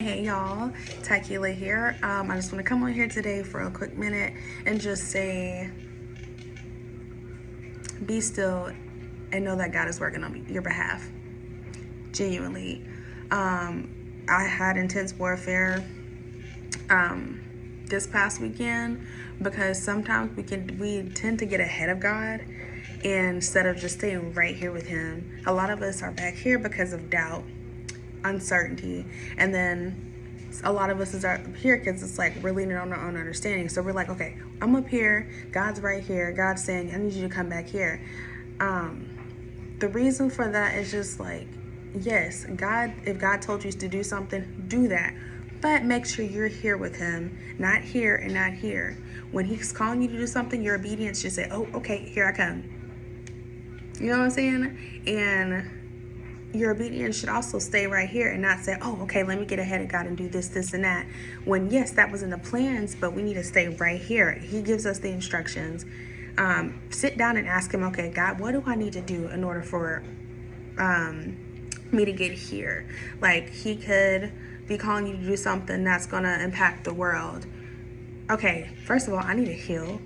Hey y'all, Takila here. I just want to come on here today for a quick minute and just say, be still and know that God is working on your behalf. Genuinely. I had intense warfare this past weekend because sometimes we tend to get ahead of God instead of just staying right here with Him. A lot of us are back here because of doubt, uncertainty, and then a lot of us is up here because it's like we're leaning on our own understanding. So we're like, okay, I'm up here, God's right here, God's saying I need you to come back here. The reason for that is just like, yes, God, if God told you to do something, do that, but make sure you're here with Him, not here and not here. When He's calling you to do something, your obedience should say, oh, okay, here I come. You know what I'm saying? And your obedience should also stay right here and not say, oh, okay, let me get ahead of God and do this, this, and that. When, yes, that was in the plans, but we need to stay right here. He gives us the instructions. Sit down and ask Him, okay, God, what do I need to do in order for me to get here? Like, He could be calling you to do something that's going to impact the world. Okay, first of all, I need to heal.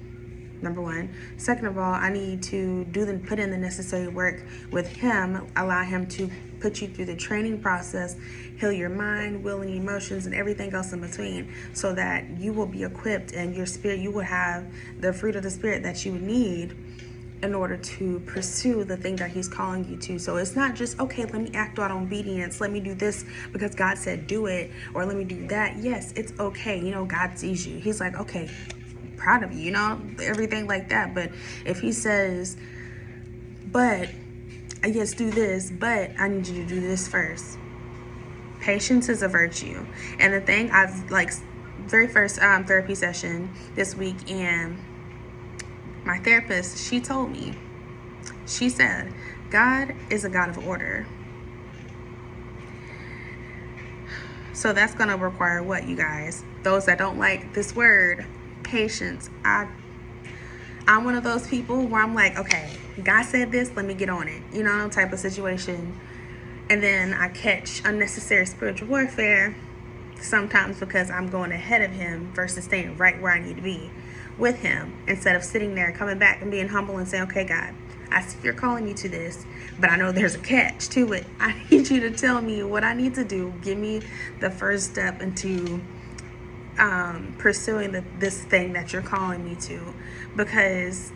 Number one. Second of all, I need to put in the necessary work with Him, allow Him to put you through the training process, heal your mind, will, and emotions, and everything else in between, so that you will be equipped and your spirit, you will have the fruit of the Spirit that you would need in order to pursue the thing that He's calling you to. So it's not just, okay, let me act out obedience, let me do this because God said do it, or let me do that. Yes, it's okay. God sees you. He's like, okay, proud of you, everything like that. But if He says, but yes, do this, but I need you to do this first. Patience is a virtue. And the thing very first therapy session this week, and my therapist, she told me, she said, God is a God of order. So that's going to require what, you guys? Those that don't like this word, patience. I'm one of those people where I'm like, okay, God said this, let me get on it, type of situation. And then I catch unnecessary spiritual warfare sometimes because I'm going ahead of Him versus staying right where I need to be with Him, instead of sitting there, coming back and being humble and saying, okay, God, I see you're calling me to this, but I know there's a catch to it. I need you to tell me what I need to do. Give me the first step into pursuing this thing that you're calling me to, because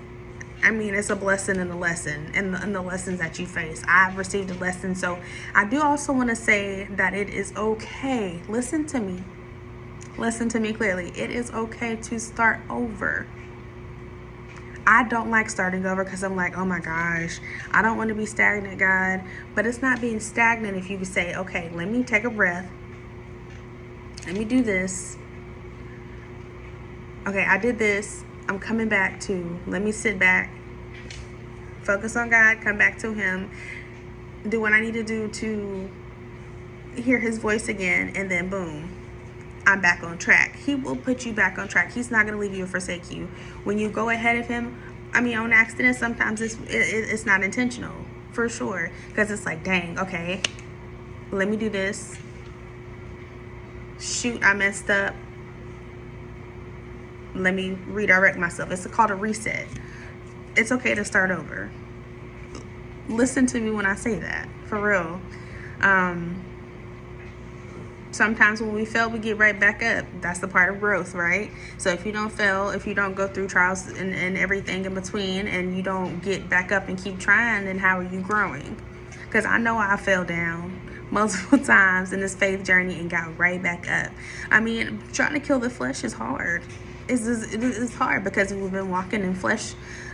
it's a blessing and a lesson, and the lessons that you face. I've received a lesson. So I do also want to say that it is okay. Listen to me clearly. It is okay to start over. I don't like starting over because I'm like, oh my gosh, I don't want to be stagnant, God. But it's not being stagnant if you say, okay, let me take a breath. Let me do this. Okay, I did this. I'm coming back to, let me sit back, focus on God, come back to Him, do what I need to do to hear His voice again, and then boom, I'm back on track. He will put you back on track. He's not going to leave you or forsake you. When you go ahead of Him, on accident, sometimes it's not intentional, for sure, because it's like, dang, okay, let me do this. Shoot, I messed up. Let me redirect myself. It's called a reset. It's okay to start over. Listen to me when I say that, for real. Sometimes when we fail, we get right back up. That's the part of growth, right? So if you don't fail, if you don't go through trials and everything in between, and you don't get back up and keep trying, then how are you growing? Because I know I fell down multiple times in this faith journey and got right back up. Trying to kill the flesh is hard. It's hard because we've been walking in flesh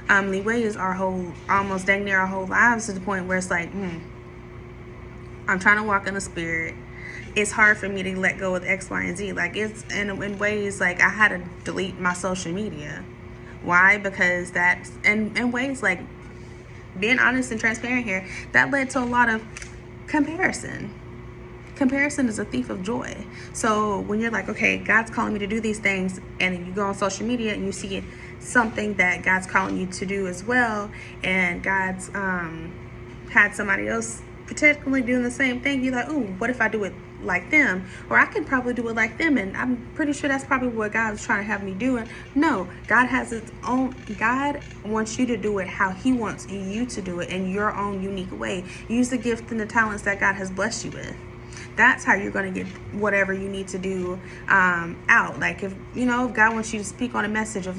ways almost dang near our whole lives, to the point where it's like, I'm trying to walk in the Spirit. It's hard for me to let go of X, Y, and Z. Like, it's in ways like I had to delete my social media. Why? Because that's in ways like, being honest and transparent here, that led to a lot of comparison. Comparison is a thief of joy. So when you're like, okay, God's calling me to do these things, and then you go on social media and you see something that God's calling you to do as well, and God's had somebody else potentially doing the same thing, you're like, ooh, what if I do it like them, or I can probably do it like them, and I'm pretty sure that's probably what God was trying to have me doing. No, God has its own. God wants you to do it how He wants you to do it in your own unique way. Use the gift and the talents that God has blessed you with. That's how you're going to get whatever you need to do out. Like, if God wants you to speak on a message of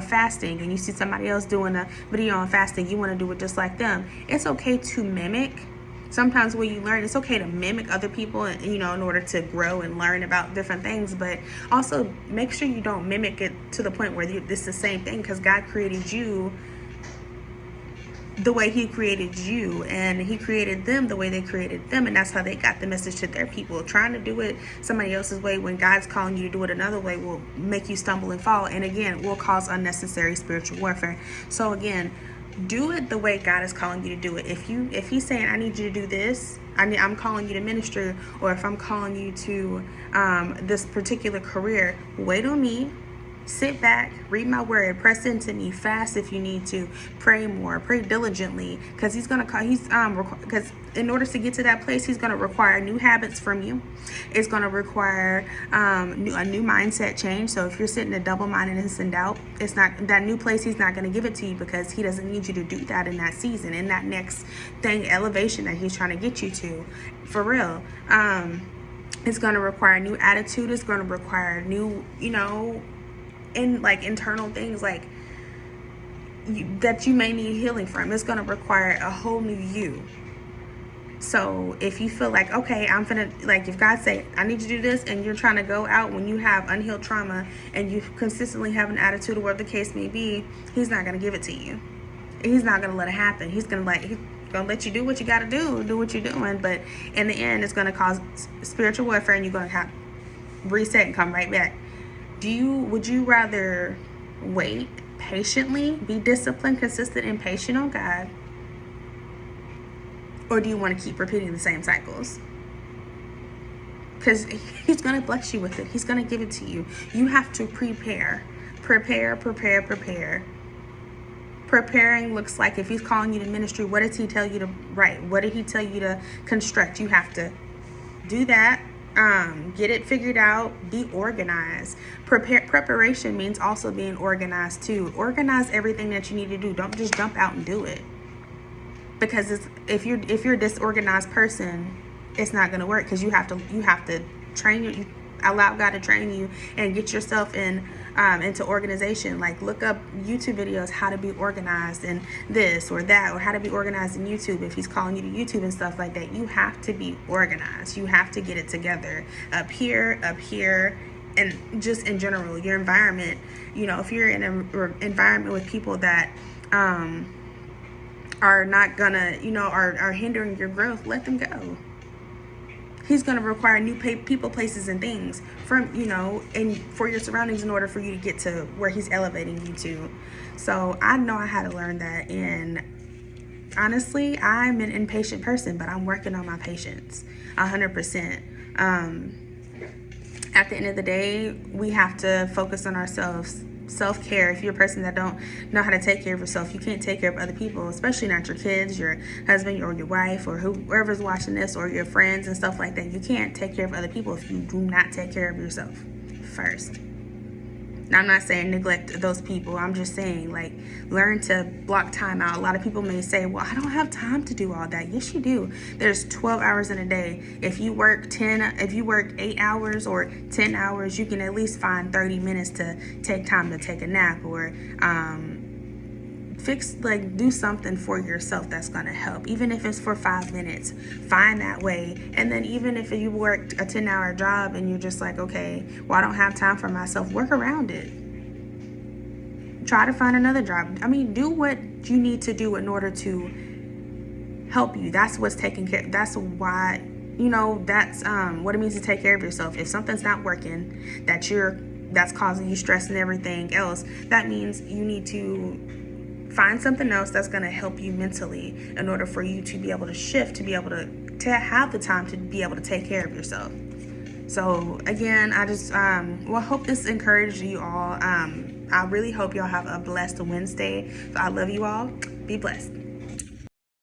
fasting, and you see somebody else doing a video on fasting, you want to do it just like them. It's okay to mimic. Sometimes when you learn, it's okay to mimic other people, in order to grow and learn about different things. But also make sure you don't mimic it to the point where it's the same thing, because God created you the way He created you, and He created them the way they created them, and that's how they got the message to their people. Trying to do it somebody else's way when God's calling you to do it another way will make you stumble and fall, and again will cause unnecessary spiritual warfare. So again, do it the way God is calling you to do it. If He's saying, I need you to do this, I'm calling you to ministry, or if I'm calling you to this particular career, wait on me. Sit back, read my word, press into me, fast if you need to, pray more, pray diligently, because because in order to get to that place, He's gonna require new habits from you. It's gonna require a new mindset change. So if you're sitting in double-mindedness and doubt, it's not that new place. He's not gonna give it to you, because He doesn't need you to do that in that season, in that next thing, elevation that He's trying to get you to, for real. It's gonna require a new attitude. It's gonna require new, internal things that you may need healing from. It's going to require a whole new you. So if you feel like, okay, I'm gonna, if God say, I need you to do this, and you're trying to go out when you have unhealed trauma and you consistently have an attitude of whatever the case may be, He's not going to give it to you. He's not going to let it happen. He's going to let you do what you got to do what you're doing. But in the end, it's going to cause spiritual warfare, and you're going to have reset and come right back. Would you rather wait patiently, be disciplined, consistent, and patient on God, or do you want to keep repeating the same cycles? Because He's going to bless you with it. He's going to give it to you. You have to prepare. Preparing looks like, if He's calling you to ministry, what does He tell you to write? What did He tell you to construct? You have to do that. Get it figured out, be organized. Preparation means also being organized too. Organize everything that you need to do. Don't just jump out and do it. Because if you're a disorganized person, it's not going to work, because you have to train allow God to train you and get yourself into organization. Look up YouTube videos, how to be organized in this or that, or how to be organized in YouTube. If He's calling you to YouTube and stuff like that, you have to be organized. You have to get it together up here, and just in general, your environment. If you're in an environment with people that are not gonna, are hindering your growth, let them go. He's going to require new people, places, and things from, and for your surroundings in order for you to get to where He's elevating you to. So I know I had to learn that. And honestly, I'm an impatient person, but I'm working on my patience 100%. At the end of the day, we have to focus on ourselves. Self-care. If you're a person that don't know how to take care of yourself, you can't take care of other people, especially not your kids, your husband, or your wife, or whoever's watching this, or your friends and stuff like that. You can't take care of other people if you do not take care of yourself first. Now, I'm not saying neglect those people. I'm just saying, learn to block time out. A lot of people may say, well, I don't have time to do all that. Yes, you do. There's 12 hours in a day. If you work 8 hours or 10 hours, you can at least find 30 minutes to take time to take a nap, or do something for yourself that's going to help. Even if it's for 5 minutes, find that way. And then even if you worked a 10-hour job and you're just like, okay, well, I don't have time for myself, work around it. Try to find another job. Do what you need to do in order to help you. That's what's taking care. That's why, that's what it means to take care of yourself. If something's not working, that's causing you stress and everything else, that means you need to find something else that's going to help you mentally in order for you to be able to shift, to be able to have the time to be able to take care of yourself. So again, I just hope this encouraged you all. I really hope y'all have a blessed Wednesday. So I love you all. Be blessed.